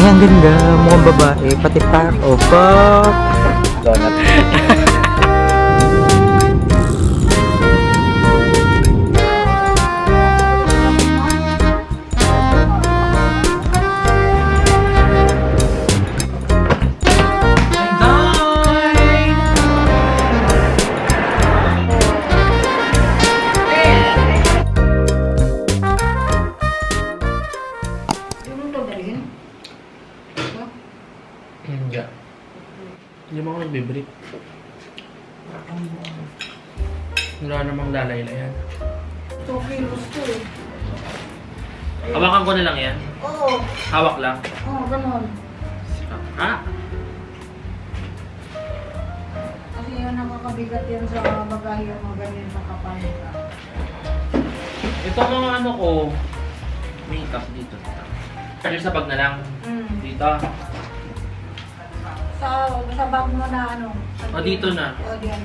ang ganda, mukhang babae, pati pa, fuck. Donut. Hindi. Hindi mo ako nagbe-brief. Wala namang lalaylayan. 2 kilos to eh. Hawakan ko na lang yan. Oo. Hawak lang. Oo, ganun. Ah! Kasi yun nakakabigat yan sa bagahe yung mga ganyan na kapal. Ito mga ano ko, makeup dito. Kasi sa bag na lang. Dito. Sa bag mo na ano. O dito na. O diyan.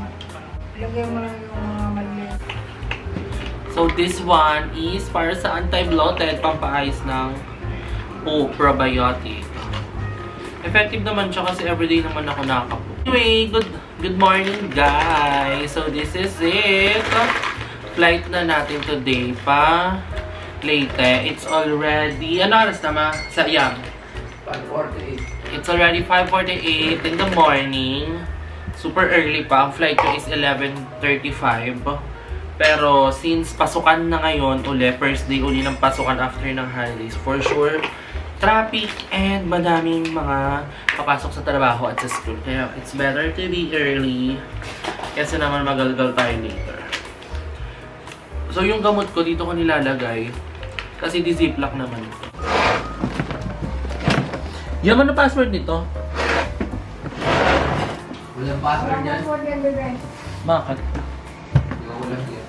Lagyan mo lang yung mga maliit. So this one is para sa anti-bloated, pampaayos ng probiotic. Effective naman siya kasi everyday naman ako nakakapo. Anyway, good morning guys. So this is it. Flight na natin today pa. Late. It's already, ano oras na ma? Sa 5:48. It's already 5:48 in the morning. Super early pa. Ang flight ko is 11:35. Pero since pasukan na ngayon uli, first day uli ng pasukan after ng holidays, for sure, traffic and madaming mga papasok sa trabaho at sa school. Kaya it's better to be early kasi naman magalgal tayo later. So yung gamot ko dito ko nilalagay kasi di ziplock naman ito. Yung ano password nito? Walang password yan. Password yan, bebe. Bakit? Ikaw walang yan.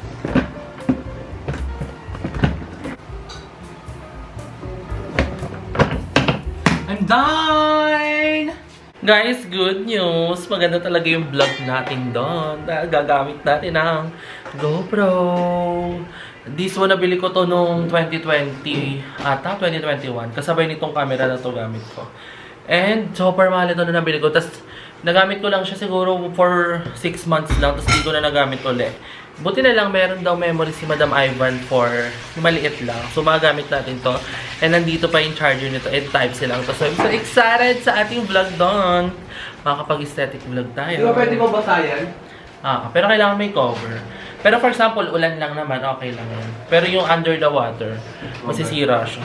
I'm done! Guys, good news! Maganda talaga yung vlog natin doon. Dahil gagamit natin ang GoPro. This one, nabili ko to nung 2020 ata, 2021. Kasabay nitong camera na to gamit ko. And super mahal ito na nabili ko. Tapos nagamit ko lang siya siguro for 6 months lang. Tapos di ko na nagamit ulit. Buti na lang meron daw memory si Madam Ivan for maliit lang. So magagamit natin to. And nandito pa yung charger nito. And Type-C lang to. So I'm so excited sa ating vlog doon. Makakapag-aesthetic vlog tayo. Di ba pwede mo basayan? Pero kailangan may cover. Pero for example, ulan lang naman, okay lang yan. Pero yung under the water, masisira siya.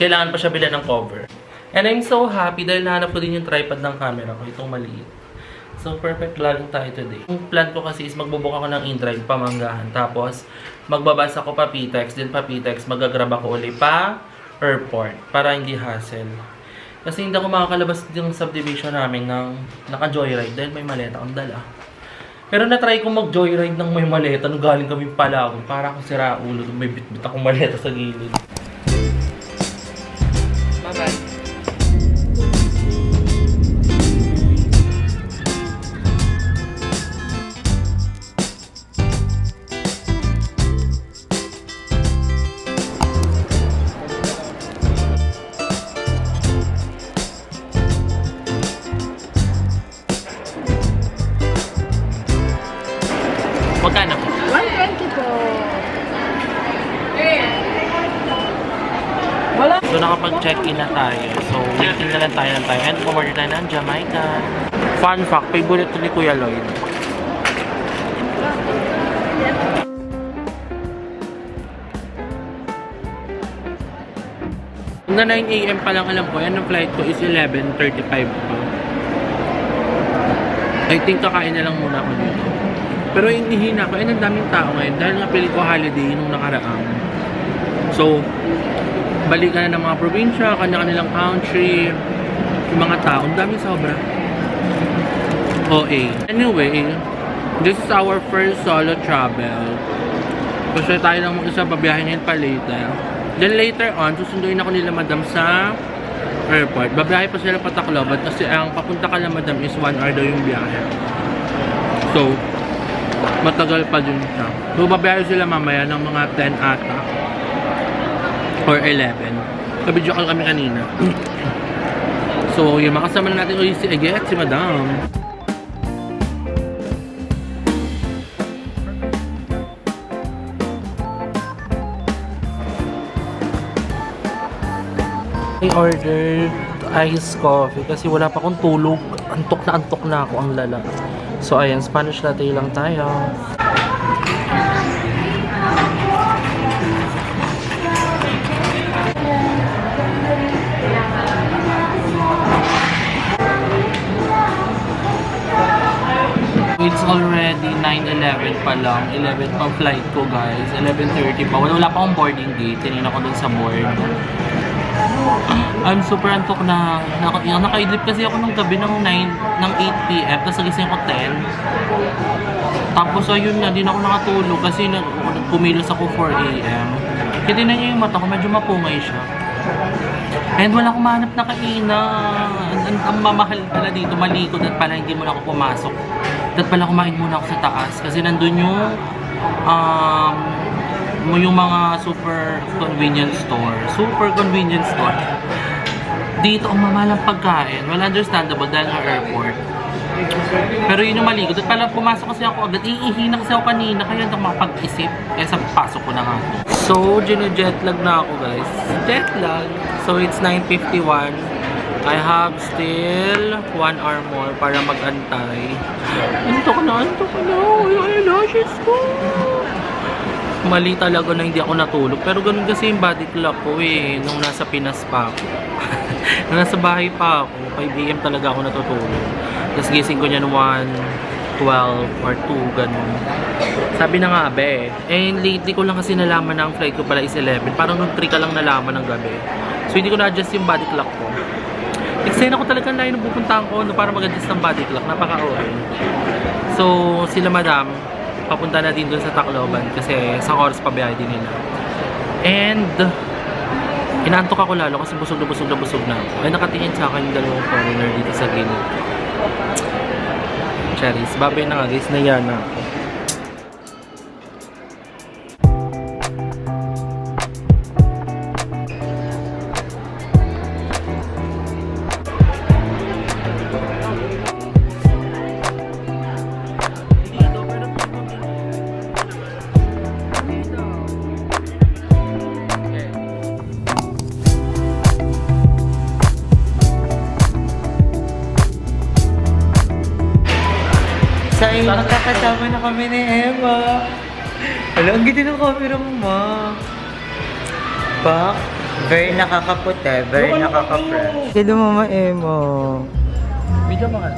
Kailangan pa siya bilhan ng cover. And I'm so happy dahil nahanap ko din yung tripod ng camera ko, itong maliit. So perfect vlogging tayo today. Yung plan ko kasi is magbubook ako ng InDrive, Pamanggahan. Tapos magbabasa ko pa PTEX, din pa PTEX, magagrab ako uli pa airport para hindi hassle. Kasi hindi ako makakalabas yung subdivision namin ng naka-joyride dahil may maleta akong dala. Pero na-try kong mag-joyride ng may maleta nung galing kami Palawan. Para akong sira ulo nung may bit-bit akong maleta sa gilid. Bye-bye. Magkano po? 120 po. So nakapag-check-in na tayo. So waiting na lang tayo ng time. And kumorder tayo ng Jamaica. Fun fact, favorite to ni Kuya Lloyd. Na 9 AM pa lang alam ko, yan ang flight ko is 11:35 pa. I think kakain na lang muna ako dito. Pero inihina ko, ang daming tao ngayon dahil napili ko holiday nung nakaraan. So, balikan na ng mga probinsya, kanya-kanilang country, yung mga tao, ang daming sobra. OA. Anyway, this is our first solo travel. Kasi tayo lang mag-isa, babiyahin ngayon pa later. Then later on, susunduin ako nila madam sa airport. Babiyahe pa sila pa Tacloban kasi ang papunta ka na madam is 1 hour daw yung biyahe. So, matagal pa dun siya. So, babiyahe sila mamaya ng mga 10 ata. Or 11. Kabidyo kami kanina. So, yung makasama na natin ulit si Ege at si Madam. I ordered iced coffee kasi wala pa akong tulog. Antok na ako, ang lala. So, ayan, Spanish latte lang tayo. It's already 9:11 pa lang. 11 pa flight ko, guys. 11:30 pa. Wala pa akong boarding gate. Tinignan ko dun sa board. I'm super antok na. Nakaidlip kasi ako nung gabi ng 8 p.m. Tapos nagising ko 10. Tapos ayun na, din ako nakatulog kasi kumilos ako 4 a.m. Kaya tinan niyo yung mata ko, medyo mapungay siya. And wala akong mahanap na kainan. Ang mamahal pala dito, malikod at pala hindi muna ako pumasok. At pala kumain muna ako sa taas kasi nandun yung mga super convenience store. Dito ang mamalang pagkain. Well, understandable dahil ng airport. Pero yun yung malikod. At pala pumasok kasi ako agad. Iihi na kasi ako kanina kaya hindi ako makapag-isip. Kaya sa pasok ko na nga. So, jetlag na ako, guys. Jetlag. So, it's 9:51. I have still 1 hour more para mag-antay. Antok na. Ay, lashes ko. Mali talaga na hindi ako natulog. Pero ganun kasi yung body clock ko nung nasa Pinas pa ako. Nung nasa bahay pa ako, 5 AM talaga ako natutulog. Tapos gising ko niyan 1:12 or 2, ganun. Sabi na nga, lately ko lang kasi nalaman na ang flight ko pala is 11. Parang nung 3 ka lang nalaman ng gabi. So hindi ko na-adjust yung body clock ko. Eksena ko talaga ang layo nung pupuntahan ko para mag-adjust ng body clock. Napaka-OA. So, sila Madam, papunta na din doon sa Tacloban kasi isang oras pa biyahe din nila. And, inaantok ako lalo kasi busog na busog na ako. Ay, nakatingin sa akin yung dalawang foreigner dito sa gilid. Cherries. Babay na nga guys, naiya na ako. Ay, nakakasama na kami ni Emma. Hala, ang ganda ng camera mo, ma. Pak, very nakakaputi, very nakaka-fresh. Ganda mo, ma, Emma. Video mga.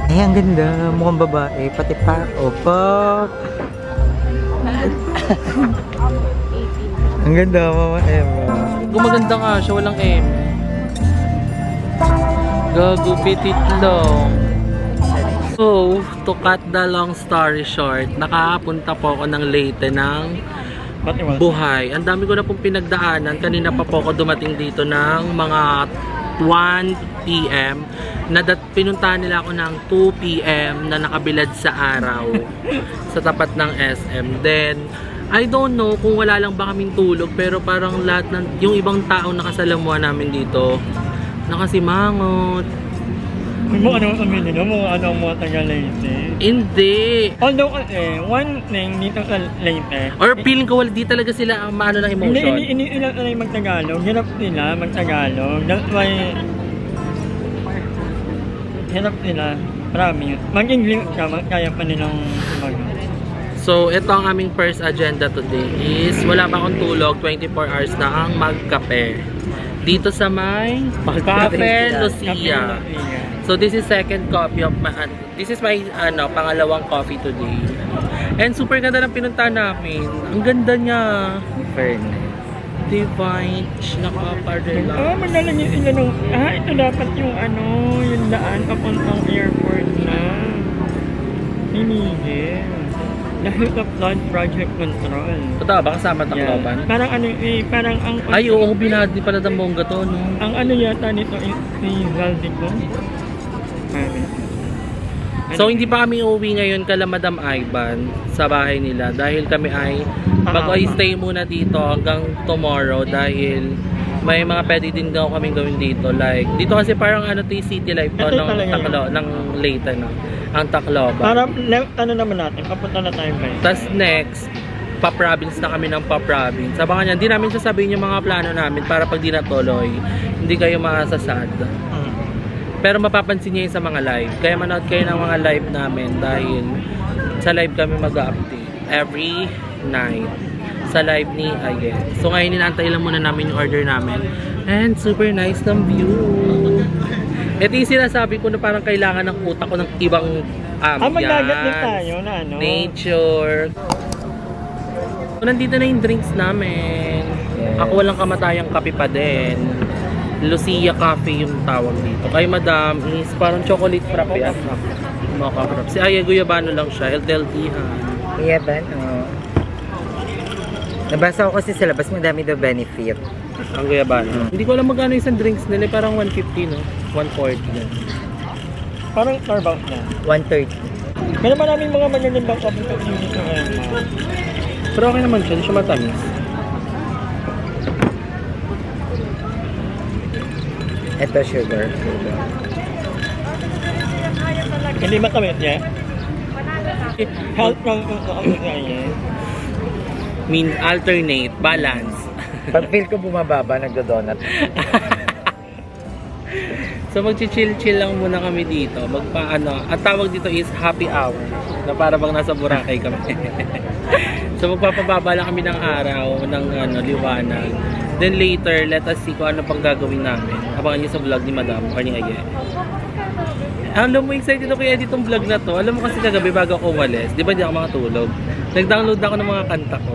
Ay, ang ganda. Mukhang babae. Pati pak. O, pak. Ang ganda, mama Emma. Gumaganda nga siya, walang M. Gagupitit lang. So, to cut the long story short, nakapunta po ako ng Leyte ng buhay. Ang dami ko na pong pinagdaanan. Kanina pa po ako dumating dito ng mga 1 p.m. Pinuntahan nila ako ng 2 p.m. na nakabilad sa araw sa tapat ng SM. Then, I don't know kung wala lang ba kaming tulog, pero parang lahat ng yung ibang taong nakasalamuha namin dito nakasimangot. Mo ano kami nila, mga taga-Leyte. Hindi. Although kasi, one thing dito sa Leyte. Or feeling ko wala di talaga sila maano ng emotion. Hindi nila mag-Tagalog. Hirap nila mag-Tagalog. That's why, hirap nila. Promise. Mag-English ka, kaya pa nilang mag. So, ito ang aming first agenda today is wala pa akong tulog, 24 hours na ang magkape. Dito sa may Cafe Lucia. So, this is second coffee of my, this is my pangalawang coffee today. And super ganda ng pinuntahan namin. Ang ganda niya. Fairness. Divine. Nakaka-relax. Madalang yung inanong, ito dapat yung yung daan papuntang airport na. Hinigil. Dahil sa flood project control. Totoo ba kasama Tacloban? Parang parang ang... Ay, oo, binadi pala ng bongga to, no? Ang yata nito is si Zaldico. So hindi pa kami uuwi ngayon kala Madam Ivan sa bahay nila dahil kami ay mag-stay muna dito hanggang tomorrow dahil may mga pwede din daw kaming gawin dito. Like, dito kasi parang ano to yung city life to Ito ng talaga Taklo, ng Leyte na. Ang Tacloban. Para, ano naman natin, papunta na tayo ba? Tapos next, pa-province na kami ng pa-province. Sabangan niya, hindi namin sasabihin yung mga plano namin para pag di natuloy, hindi kayo makasasad. Pero mapapansin niyo yun sa mga live. Kaya manood kayo ng mga live namin dahil sa live kami mag-update every night sa live ni Ayen. So ngayon inaantay lang muna namin yung order namin. And super nice ng view. Ito yung sinasabi ko na parang kailangan ng utak ko ng ibang ambiance. Magdagat din tayo na ano. Nature. So, nandito na yung drinks namin. Ako walang kamatayang kape pa din. Lucia Coffee yung tawag dito. Kay Madam is parang chocolate frappe at mocha frappe. Si Aya Guyabano lang siya. LTLT ha. Guyabano. Nabasa ko kasi sa labas, madami daw benefit. Ang Guyabano. Hindi ko alam magkano isang drinks nila. Parang 150 no? 140 na. Parang Starbucks na. 130. Kaya maraming mga magagandang coffee dito ngayon. Pero okay naman siya. Hindi siya matamis. Ito sugar. Hindi matamit niya. Health ng niya. Mean alternate, balance. Pag feel ko bumababa, nagdo-donut. So magchi-chill-chill lang muna kami dito. Ang tawag dito is happy hour. Na para bang nasa Boracay kami. So magpapababa lang kami ng araw, ng liwanag. Then later, let us see kung ano pang gagawin namin. Abangan niyo sa vlog ni Madam or ni Aye. Alam mo, excited ako i-edit tong vlog na to. Alam mo kasi kagabi bago ako umalis, di ba di ako makatulog? Nag-download ako ng mga kanta ko.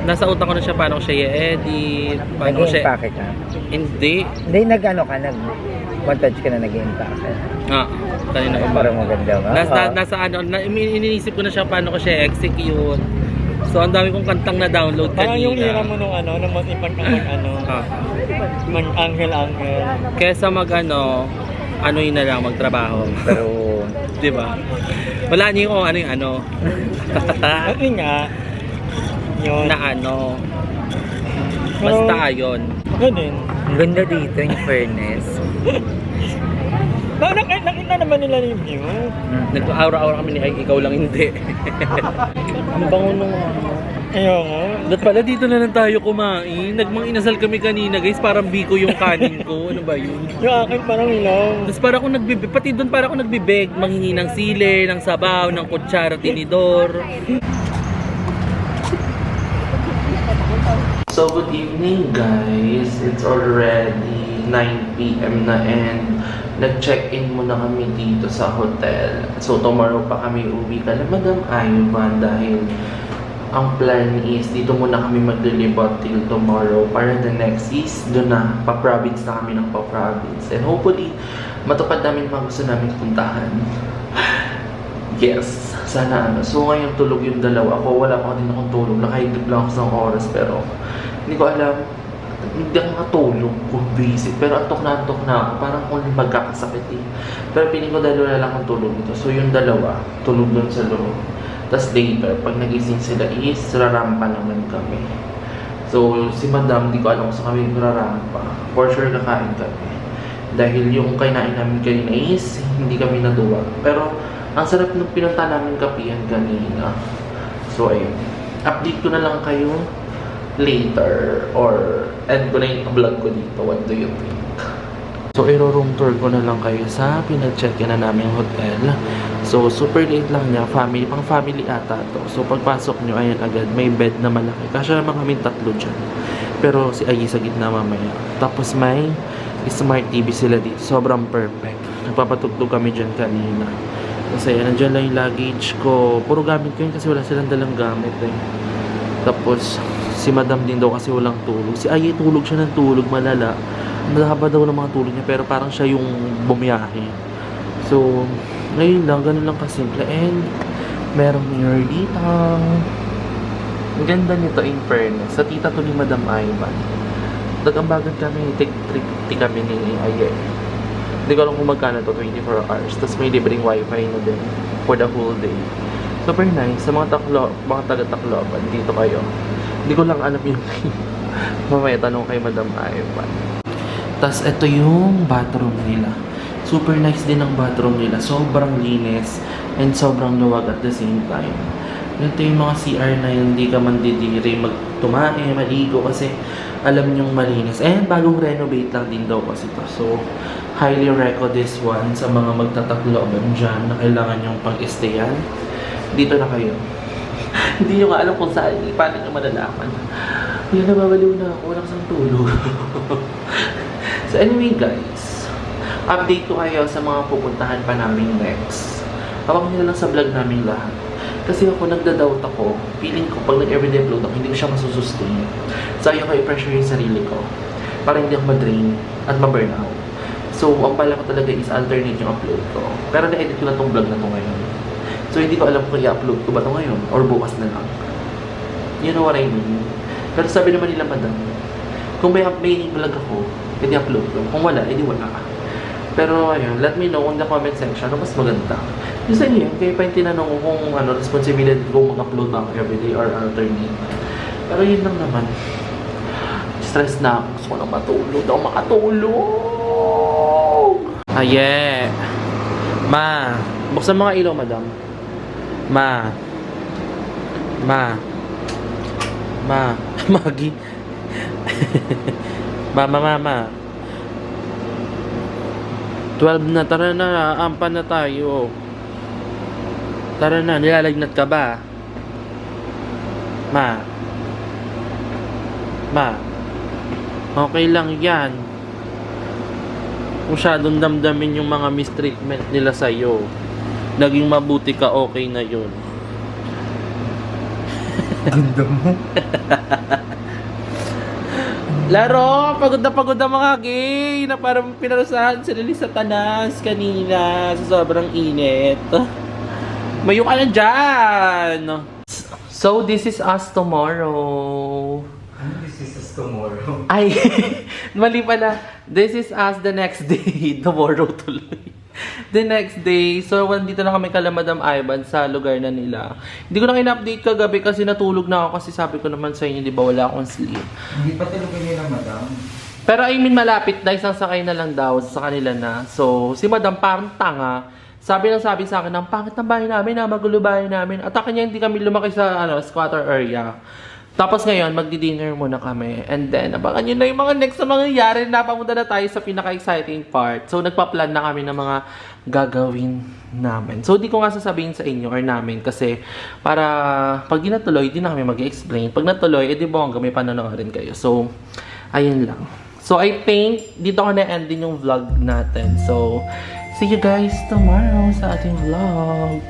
Nasa utak ko na siya paano ko siya i-edit, paano ko siya... Nag-impake ka? Hindi. Hindi, nag-montage ka na nag-impake. Kanina ko Parang maganda ba? nasa iniisip ko na siya paano ko siya execute. So ang dami kong kantang na download kanina. Parang yung hira mo nung nung mag-impact ka mag-angle-angle. Kesa ano yun na lang, magtrabaho. Pero... Di ba? Wala niyo kung ano yung ano. Kasi nga, yun. Na basta ayon. Ako din. Ang ganda dito, in fairness. Nakita naman nila yung view. Nag-aura-aura kami ni Ay, ikaw lang hindi. Ang bango nung Ayoko. Dapat pala dito na lang tayo kumain. Nagmang-inasal kami kanina guys, parang biko yung kanin ko. Ano ba yun? Yung akin parang long. Tapos para akong nagbibig, pati doon para akong nagbibig, manghingi ng sili, ng sabaw, ng kutsara, tinidor. So good evening guys, it's already 9 PM na and nag-check-in muna kami dito sa hotel. So tomorrow pa kami uwi ka na Madam Ivan dahil ang plan is dito muna kami maglilibot till tomorrow para the next is doon na, pa-province na kami ng pa-province. And hopefully, matupad namin mga gusto namin puntahan. Yes, sana So ngayon tulog yung dalawa. Ako wala pa din akong tulog. Nakahigip lang ako sa oras pero hindi ko alam. Hindi ako matulog kung basic. Pero antok na ako. Parang kung magkakasakit eh. Pero piling ko dahil wala lang akong tulog dito. So yung dalawa, tulog doon sa loob. Tapos later, pag nagising sila is rarampa naman kami. So, si Madam, di ko alam kung saan kami rarampa. For sure, kakain kami. Dahil yung kainain namin kanina is hindi kami naduwa. Pero, ang sarap nung pinunta namin kapihan kanina. So, ayun. Update ko na lang kayo later. Or, end ko na yung vlog ko dito. What do you think? So, i-room tour ko na lang kayo sa pinag-check-in na namin hotel. So, super late lang niya. Pang family ata to. So, pagpasok nyo, ayan agad, may bed na malaki. Kasi naman kami tatlo dyan. Pero si Ayi sa gitna mamaya. Tapos may smart TV sila dito. Sobrang perfect. Nagpapatugtog kami dyan kanina. Kasi ayan, nandyan lang yung luggage ko. Puro gamit ko yun kasi wala silang dalang gamit eh. Tapos, si Madam din daw kasi walang tulog. Si Ayi tulog siya ng tulog, malala. Mahaba daw ng mga tulog niya pero parang siya yung bumiyahe. So, ngayon lang, ganun lang kasimple. And, merong mirror dito. Ang ganda nito in fairness. Sa tita to ni Madam Ivan. Nagambagan kami, take trip kami ni Aye. Hindi ko alam kung magkano to, 24 hours. Tapos may libreng wifi na din for the whole day. Super nice. Sa mga taga-Tacloban, dito kayo. Hindi ko lang alam yung mamaya tanong kay Madam Ivan. Tapos ito yung bathroom nila. Super nice din ang bathroom nila. Sobrang linis and sobrang luwag at the same time. Ito yung mga CR na hindi ka man didiri magtumae, maligo kasi alam nyong malinis. And bagong renovate lang din daw kasi ito. So, highly recommend this one sa mga magtatakloban dyan na kailangan nyong pang-stayan. Dito na kayo. Hindi nyo nga alam kung saan, paano nyo malalaman. Yun, nababaliw na ako. Walang sang tulog. So anyway guys, update ko kayo sa mga pupuntahan pa namin next. Abangan nyo lang sa vlog namin lahat. Kasi ako nagda-doubt ako. Feeling ko pag nag-everyday upload ako, hindi ko siya masusustain. So ayaw ko i-pressure yung sarili ko. Para hindi ako ma-drain at ma-burnout. So ang pala ko talaga is alternate yung upload ko. Pero na-edit ko na tong vlog na to ngayon. So hindi ko alam kung i-upload ko ba to ngayon or bukas na lang. You know what I mean? Pero sabi naman nila, madam, kung may vlog ako, edi upload ko. Kung wala, edi wala ka. Pero ayun, let me know in the comment section ano mas maganda. Yung sa inyo, kaya pa yung tinanong ko kung ano, responsibility ko mag-upload ba ako everyday or alternate. Pero yun lang naman. Stress na ako. Gusto ko lang matulog. Daw makatulog. Aye. Ma, buksan mga ilaw, madam. Ma. Magi. Mama. 12 na, tara na, ampan na tayo. Tara na, nilalagnat ka ba? Ma. Okay lang yan. Masyadong damdamin yung mga mistreatment nila sa'yo. Naging mabuti ka, okay na yun. Ganda mo. Laro, pagod na mga gay na parang pinarusahan sila ni Satanas kanina sa sobrang init. Mayo ka na dyan! So, this is us tomorrow. This is us tomorrow. Ay, mali pala. This is us the next day. Tomorrow tuloy. The next day, so dito na kami kala Madam Ivan sa lugar na nila. Hindi ko na ina-update kagabi kasi natulog na ako kasi sabi ko naman sa inyo, di ba wala akong sleep. Hindi pa tulogin nila, madam. Pero I mean malapit na, isang sakay na lang daw sa kanila na. So, si Madam parang tanga. Sabi sa akin, ang pangit ng bahay namin, magulo bahay namin. At kanya hindi kami lumaki sa squatter area. Tapos ngayon, magdi-dinner muna kami. And then, abangan nyo na yung mga next na mangyayari. Napamunta na tayo sa pinaka-exciting part. So, nagpa-plan na kami ng mga gagawin namin. So, di ko nga sasabihin sa inyo or namin kasi para pag di natuloy, di na kami mag-explain. Pag natuloy, edi bongga, may panonoorin kayo. So, ayun lang. So, I think, dito ko na-end din yung vlog natin. So, see you guys tomorrow sa ating vlog.